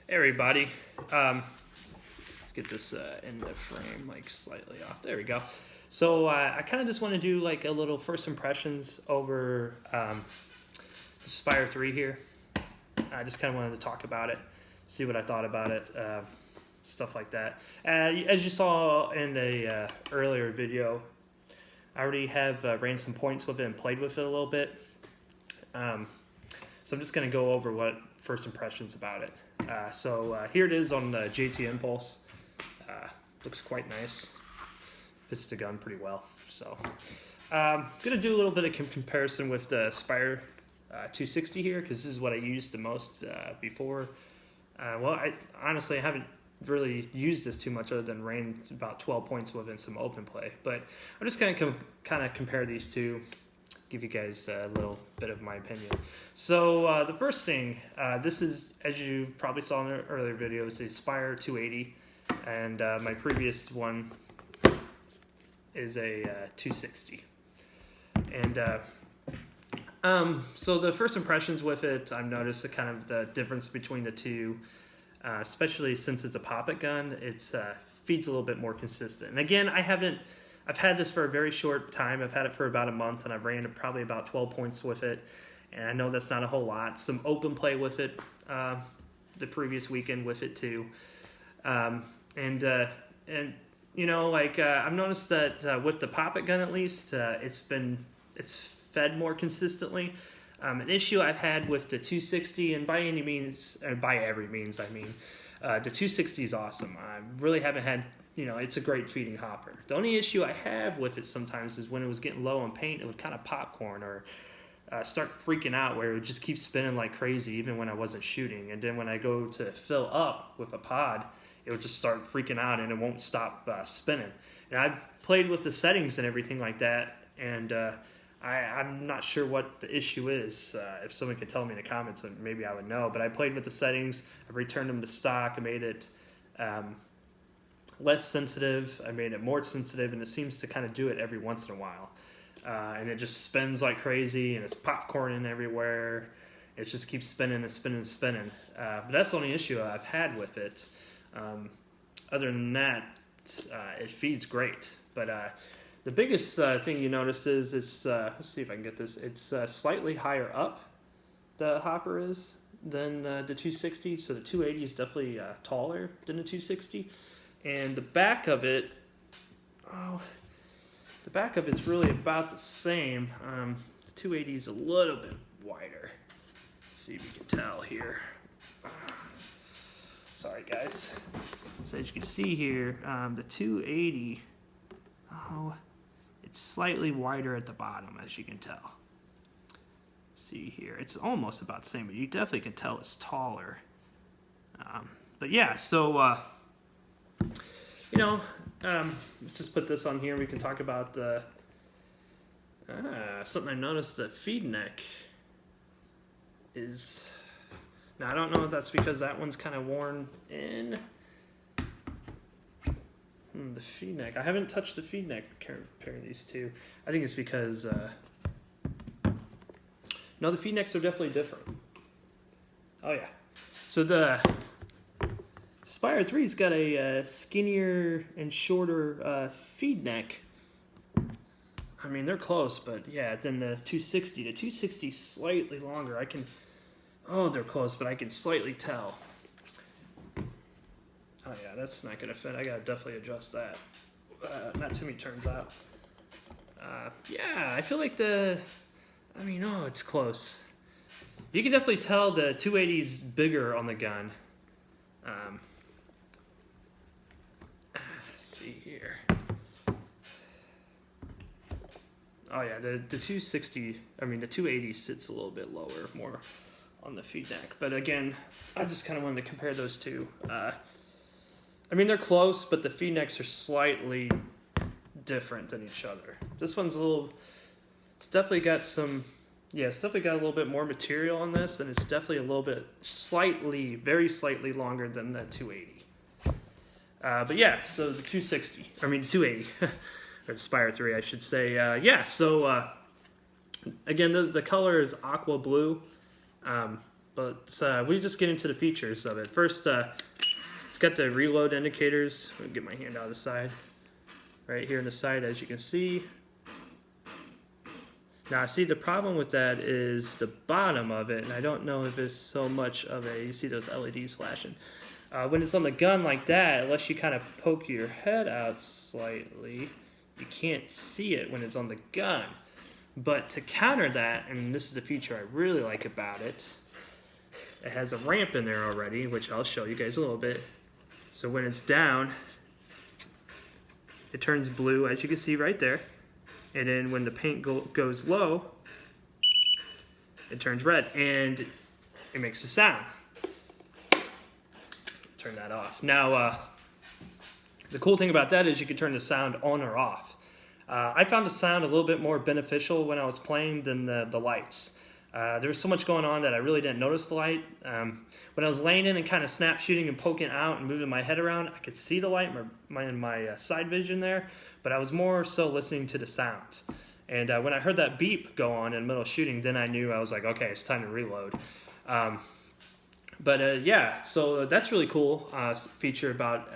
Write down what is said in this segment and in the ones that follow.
Hey everybody, let's get this in the frame like slightly off. There we go. So I kind of just want to do like a little first impressions over the Spire III here. I just kind of wanted to talk about it, see what I thought about it, stuff like that. As you saw in the earlier video, I already have ran some points with it and played with it a little bit. So I'm just going to go over what first impressions about it. So here it is on the JT Impulse. Looks quite nice. Fits the gun pretty well. So I'm going to do a little bit of comparison with the Spire 260 here, because this is what I used the most before. Well, I honestly haven't really used this too much other than ran about 12 points within some open play. But I'm just going to kind of compare these two, give you guys a little bit of my opinion. So the first thing, this is, as you probably saw in the earlier video, is a Spire 280, and my previous one is a 260. And so the first impressions with it, I've noticed the kind of the difference between the two, especially since it's a pop-it gun. It's feeds a little bit more consistent. And again, I've had this for a very short time. I've had it for about a month, and I've ran probably about 12 points with it. And I know that's not a whole lot. Some open play with it the previous weekend with it too. And you know, like I've noticed that with the pop-it gun at least, it's fed more consistently. An issue I've had with the 260, and by any means, by every means, I mean, the 260 is awesome. I really haven't had, you know, it's a great feeding hopper. The only issue I have with it sometimes is when it was getting low on paint, it would kind of popcorn or start freaking out, where it would just keep spinning like crazy even when I wasn't shooting. And then when I go to fill up with a pod, it would just start freaking out and it won't stop spinning. And I've played with the settings and everything like that, and I'm not sure what the issue is. If someone could tell me in the comments, maybe I would know. But I played with the settings. I've returned them to stock. I made it less sensitive. I made it more sensitive, and it seems to kind of do it every once in a while. And it just spins like crazy, and it's popcorning everywhere. It just keeps spinning and spinning and spinning. But that's the only issue I've had with it. Other than that, it feeds great. But the biggest thing you notice is it's, let's see if I can get this, it's slightly higher up, the hopper is, than the 260. So the 280 is definitely taller than the 260. And the back of it, the back of it's really about the same. The 280 is a little bit wider. Let's see if you can tell here. Sorry guys. So as you can see here, the 280, it's slightly wider at the bottom, as you can tell. See here, it's almost about the same, but you definitely can tell it's taller. But yeah, so you know, let's just put this on here. We can talk about the something I noticed. The feed neck is, now I don't know if that's because that one's kind of worn in. The feed neck, I haven't touched the feed neck comparing these two. I think it's because no, the feed necks are definitely different. Oh yeah, so the Spire 3's got a skinnier and shorter feed neck. I mean, they're close, but yeah, than the 260. The 260 is slightly longer. They're close, but I can slightly tell. Oh yeah, that's not gonna fit. I gotta definitely adjust that. Not too many turns out. Yeah, I feel like it's close. You can definitely tell the 280 is bigger on the gun. Let's see here. Oh yeah, the 260, the 280 sits a little bit lower, more on the feed neck. But again, I just kind of wanted to compare those two. They're close, but the feed necks are slightly different than each other. This one's it's definitely got a little bit more material on this, and it's definitely a little bit very slightly longer than the 280. But yeah, so the 280, or the Spire 3, I should say. Again, the color is aqua blue. but we just get into the features of it. First, it's got the reload indicators. I'll get my hand out of the side. Right here on the side, as you can see. Now, see, the problem with that is the bottom of it, and I don't know if it's so much of a, you see those LEDs flashing. When it's on the gun like that, unless you kind of poke your head out slightly, you can't see it when it's on the gun. But to counter that, and this is the feature I really like about it, it has a ramp in there already, which I'll show you guys a little bit. So when it's down, it turns blue, as you can see right there. And then when the paint goes low, it turns red, and it makes a sound. Turn that off. Now, the cool thing about that is you can turn the sound on or off. I found the sound a little bit more beneficial when I was playing than the lights. There was so much going on that I really didn't notice the light. When I was laying in and kind of snap shooting and poking out and moving my head around, I could see the light in my side vision there, but I was more so listening to the sound. And when I heard that beep go on in the middle of shooting, then I knew, I was like, okay, it's time to reload. Yeah, so that's really cool feature about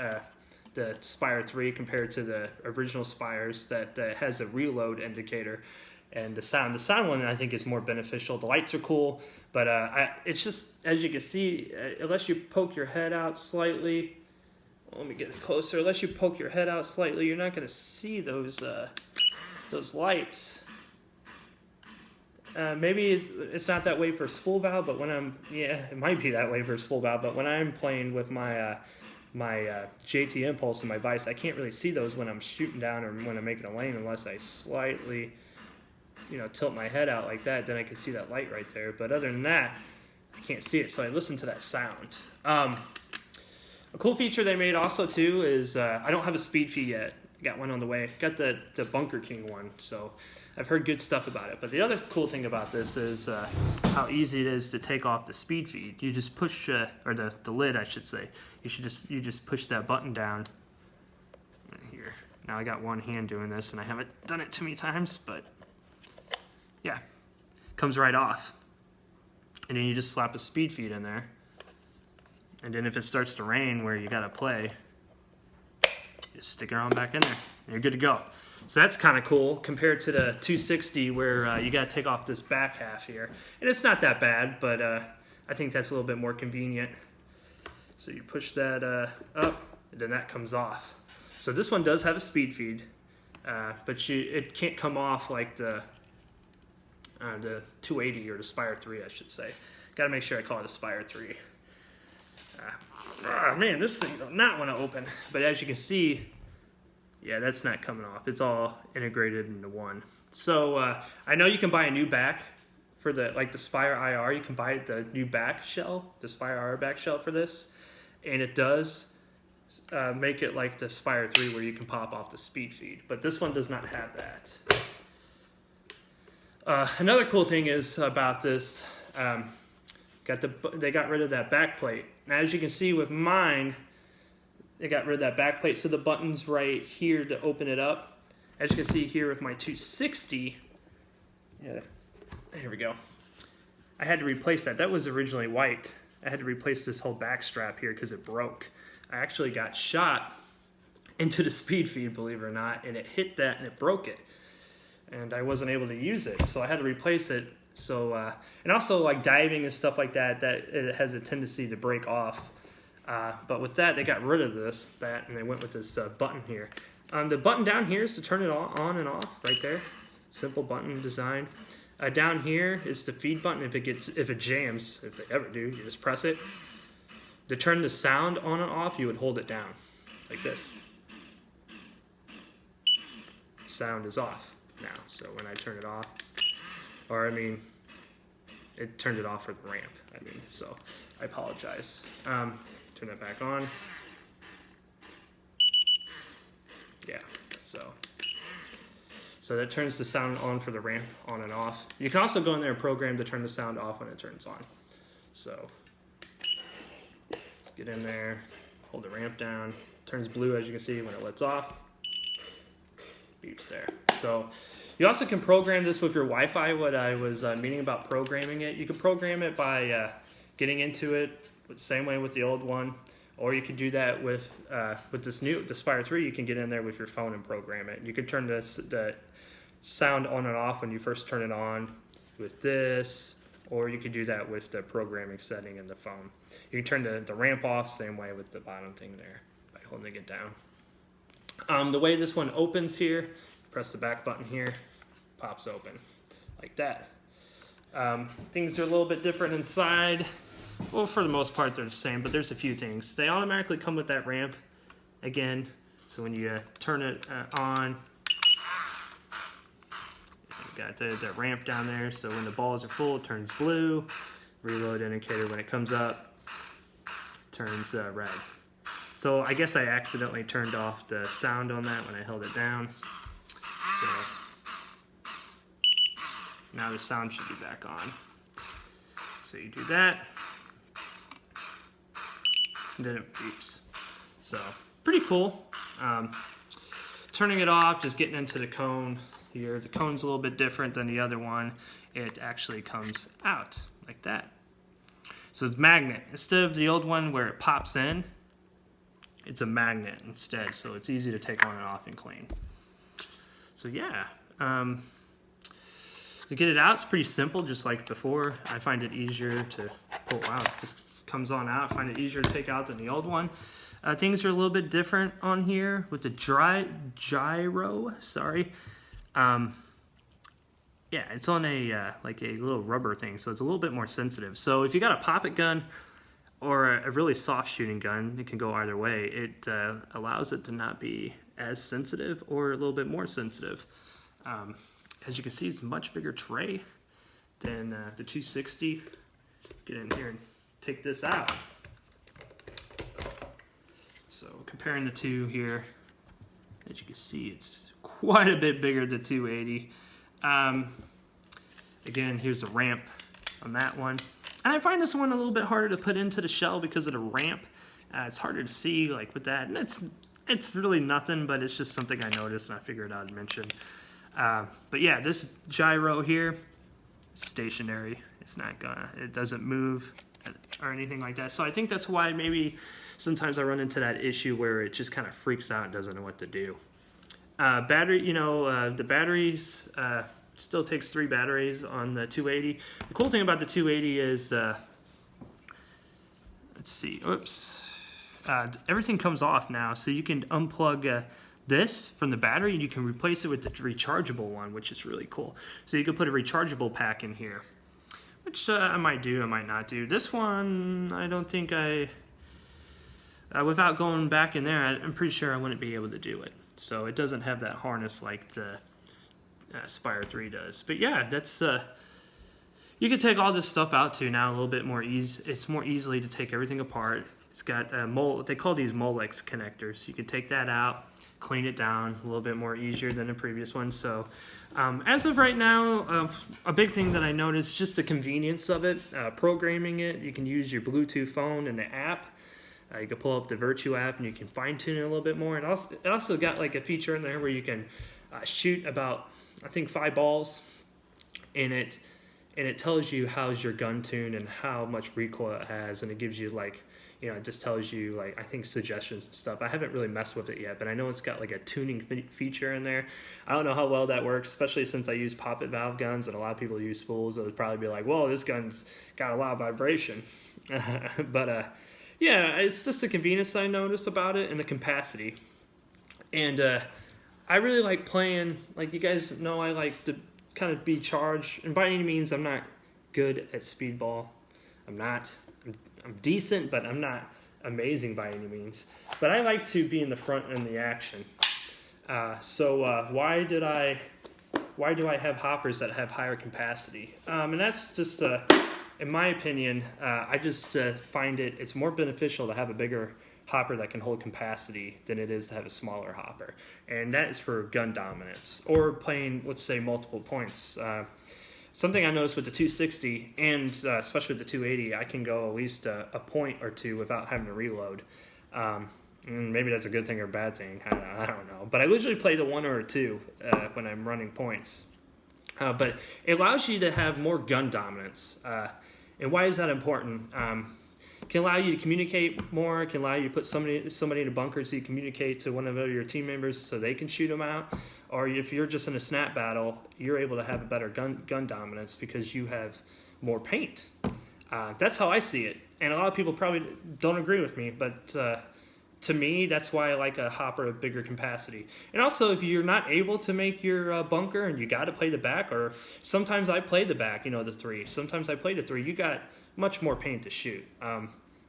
the Spire 3 compared to the original Spires, that has a reload indicator. And the sound one I think is more beneficial. The lights are cool, but it's just, as you can see, unless you poke your head out slightly, let me get it closer. Unless you poke your head out slightly, you're not going to see those lights. Maybe it's not that way for spool valve, but when it might be that way for spool valve. But when I'm playing with my JT Impulse and my Vice, I can't really see those when I'm shooting down or when I'm making a lane, unless I slightly, tilt my head out like that. Then I can see that light right there. But other than that, I can't see it. So I listen to that sound. A cool feature they made also too is I don't have a speed feed yet. Got one on the way. Got the Bunker King one, so I've heard good stuff about it. But the other cool thing about this is how easy it is to take off the speed feed. You just push, or the lid, I should say. You just push that button down right here. Now I got one hand doing this, and I haven't done it too many times, but yeah, comes right off. And then you just slap a speed feed in there. And then if it starts to rain where you gotta play, just stick it on back in there, and you're good to go. So that's kind of cool compared to the 260 where you gotta take off this back half here. And it's not that bad, but I think that's a little bit more convenient. So you push that up, and then that comes off. So this one does have a speed feed, but it can't come off like the 280 or the Spire 3, I should say. Gotta make sure I call it a Spire 3. Man, this thing does not want to open. But as you can see, yeah, that's not coming off. It's all integrated into one. So I know you can buy a new back for the Spire IR. You can buy the new back shell, the Spire IR back shell for this, and it does make it like the Spire 3 where you can pop off the speed feed. But this one does not have that. Another cool thing is about this. They got rid of that back plate. Now, as you can see with mine, they got rid of that back plate, so the button's right here to open it up. As you can see here with my 260, yeah, here we go. I had to replace that. That was originally white. I had to replace this whole back strap here because it broke. I actually got shot into the speed feed, believe it or not, and it hit that and it broke it. And I wasn't able to use it, so I had to replace it. So, and also like diving and stuff like that, it has a tendency to break off. But with that, they got rid of that, and they went with this button here. The button down here is to turn it on and off, right there. Simple button design. Down here is the feed button. If it jams, if they ever do, you just press it. To turn the sound on and off, you would hold it down, like this. Sound is off now, so when I turn it off, it turned it off for the ramp. So I apologize. Turn that back on. Yeah, so that turns the sound on for the ramp, on and off. You can also go in there and program to turn the sound off when it turns on. So get in there, hold the ramp down. Turns blue, as you can see, when it lets off. Beeps there. So you also can program this with your Wi-Fi. What I was meaning about programming it, you can program it by getting into it, same way with the old one. Or you could do that with the Spire 3. You can get in there with your phone and program it. You could turn the sound on and off when you first turn it on with this, or you could do that with the programming setting in the phone. You can turn the ramp off same way with the bottom thing there by holding it down. The way this one opens here, press the back button here, pops open like that. Things are a little bit different inside. Well, for the most part, they're the same, but there's a few things. They automatically come with that ramp again. So when you turn it on, you got the ramp down there. So when the balls are full, it turns blue. Reload indicator, when it comes up, turns red. So I guess I accidentally turned off the sound on that when I held it down. So now the sound should be back on. So you do that. And then it beeps. So pretty cool. Turning it off, just getting into the cone here. The cone's a little bit different than the other one. It actually comes out like that. So it's magnet. Instead of the old one where it pops in, it's a magnet instead. So it's easy to take on and off and clean. So yeah. To get it out, it's pretty simple, just like before. I find it easier to pull out. Just comes on out. I find it easier to take out than the old one. Things are a little bit different on here with the gyro. Sorry. Yeah, it's on a like a little rubber thing, so it's a little bit more sensitive. So if you got a poppet gun or a really soft shooting gun, it can go either way. It allows it to not be as sensitive or a little bit more sensitive. As you can see, it's a much bigger tray than the 260. Get in here and take this out. So comparing the two here, as you can see, it's quite a bit bigger than 280. Again, here's a ramp on that one. And I find this one a little bit harder to put into the shell because of the ramp. It's harder to see like with that. And it's really nothing, but it's just something I noticed and I figured I'd mention. But yeah, this gyro here, stationary. It's not it doesn't move or anything like that. So I think that's why maybe sometimes I run into that issue where it just kind of freaks out and doesn't know what to do. Battery, the batteries, still takes 3 batteries on the 280. The cool thing about the 280 is, let's see, everything comes off now. So you can unplug this from the battery and you can replace it with the rechargeable one, which is really cool. So you can put a rechargeable pack in here, which I might do, I might not do. This one, I don't think without going back in there, I'm pretty sure I wouldn't be able to do it. So it doesn't have that harness like the Spire 3 does. But yeah, that's you can take all this stuff out too now a little bit more easy. It's more easily to take everything apart. It's got they call these Molex connectors. You can take that out, clean it down a little bit more easier than the previous one. So as of right now, a big thing that I noticed, just the convenience of it, programming it. You can use your Bluetooth phone and the app. You can pull up the Virtue app and you can fine tune it a little bit more. And it also got like a feature in there where you can shoot about, I think, 5 balls, and it tells you how's your gun tuned and how much recoil it has, and it gives you like, it just tells you like, I think, suggestions and stuff. I haven't really messed with it yet, but I know it's got like a tuning feature in there. I don't know how well that works, especially since I use poppet valve guns and a lot of people use spools. It would probably be like, whoa, this gun's got a lot of vibration. But yeah, it's just the convenience I noticed about it and the capacity. And I really like playing, like you guys know, I like to kind of be charged. And by any means, I'm not good at speedball. I'm decent, but I'm not amazing by any means. But I like to be in the front in the action. So why do I have hoppers that have higher capacity? And that's just, in my opinion, I just find it's more beneficial to have a bigger hopper that can hold capacity than it is to have a smaller hopper. And that is for gun dominance or playing, let's say, multiple points. Something I noticed with the 260 and especially with the 280, I can go at least a point or two without having to reload. And maybe that's a good thing or a bad thing. I don't know. But I usually play the 1 or a 2 when I'm running points. But it allows you to have more gun dominance. And why is that important? It can allow you to communicate more. It can allow you to put somebody in a bunker so you communicate to one of your team members so they can shoot them out. Or if you're just in a snap battle, you're able to have a better gun dominance because you have more paint. That's how I see it. And a lot of people probably don't agree with me, but to me, that's why I like a hopper of bigger capacity. And also, if you're not able to make your bunker and you got to play the back, or sometimes I play the back, the 3. Sometimes I play the 3. You got much more paint to shoot.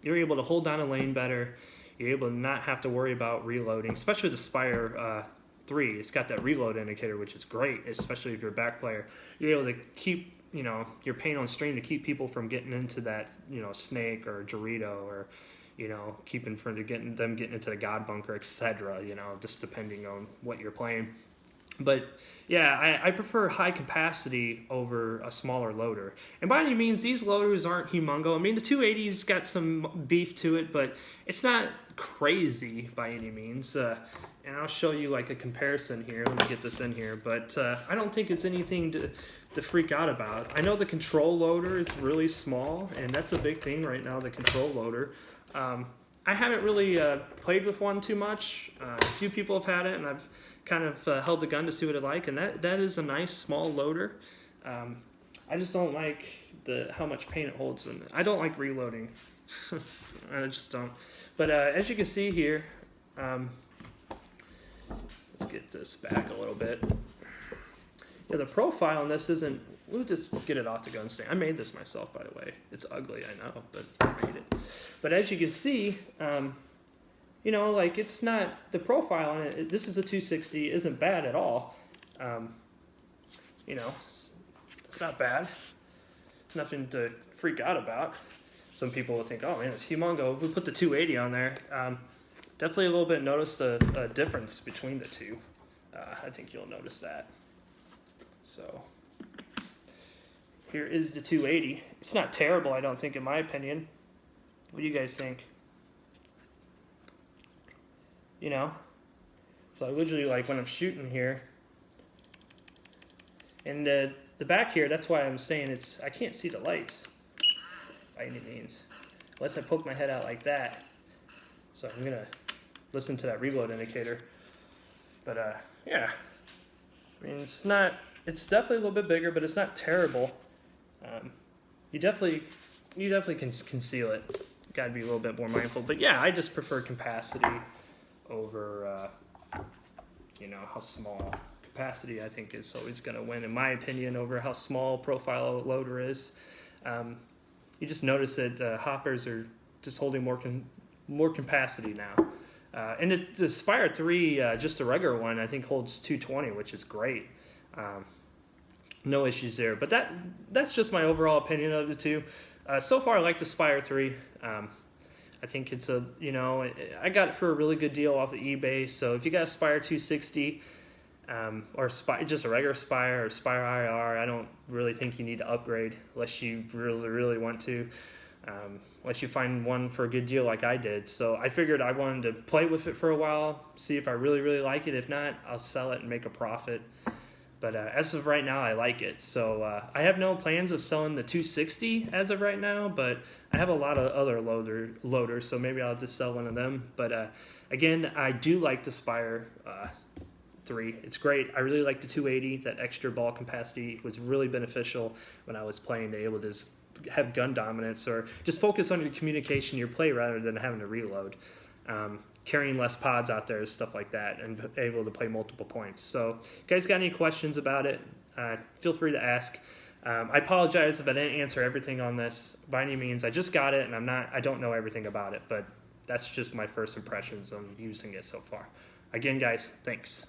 You're able to hold down a lane better. You're able to not have to worry about reloading, especially with the Spire 3. It's got that reload indicator, which is great, especially if you're a back player. You're able to keep your paint on stream to keep people from getting into that snake or Dorito, or keeping from getting into the God bunker, etc. Just depending on what you're playing. But yeah, I prefer high capacity over a smaller loader. And by any means, these loaders aren't humongo. I mean, the 280's got some beef to it, but it's not crazy by any means. And I'll show you like a comparison here. Let me get this in here. But I don't think it's anything to freak out about. I know the control loader is really small, and that's a big thing right now, the control loader. I haven't really played with one too much. A few people have had it, and I've kind of held the gun to see what it like, and that is a nice small loader. I just don't like how much paint it holds, and I don't like reloading. I just don't. But as you can see here, let's get this back a little bit. Yeah, the profile on this isn't. We'll just get it off the gun stand. I made this myself, by the way. It's ugly, I know, but I made it. But as you can see, like it's not, the profile on it, this is a 260, isn't bad at all. It's not bad. Nothing to freak out about. Some people will think, oh man, it's humongo. If we put the 280 on there, definitely a little bit noticed a difference between the two. I think you'll notice that. So here is the 280. It's not terrible, I don't think, in my opinion. What do you guys think? So I literally, like, when I'm shooting here, and the back here, that's why I'm saying I can't see the lights by any means, unless I poke my head out like that. So I'm gonna listen to that reload indicator. But yeah, I mean, it's definitely a little bit bigger, but it's not terrible. You definitely can conceal it. Got to be a little bit more mindful. But yeah, I just prefer capacity over, how small. Capacity, I think, is always going to win, in my opinion, over how small profile a loader is. You just notice that hoppers are just holding more capacity now. And the Spire III, just the regular one, I think holds 220, which is great. No issues there. But that's just my overall opinion of the two. So far, I like the Spire III. I think it's I got it for a really good deal off of eBay. So if you got a Spire 260, or just a regular Spire or Spire IR, I don't really think you need to upgrade unless you really, really want to. Unless you find one for a good deal like I did. So I figured I wanted to play with it for a while, see if I really, really like it. If not, I'll sell it and make a profit. But as of right now, I like it. So I have no plans of selling the 260 as of right now, but I have a lot of other loaders, so maybe I'll just sell one of them. But again, I do like the Spire 3. It's great. I really like the 280. That extra ball capacity was really beneficial when I was playing, to be able to just have gun dominance or just focus on your communication, your play, rather than having to reload. Carrying less pods out there, stuff like that, and able to play multiple points. So if you guys got any questions about it, feel free to ask. I apologize if I didn't answer everything on this by any means. I just got it, and I don't know everything about it, but that's just my first impressions on using it so far. Again, guys, thanks.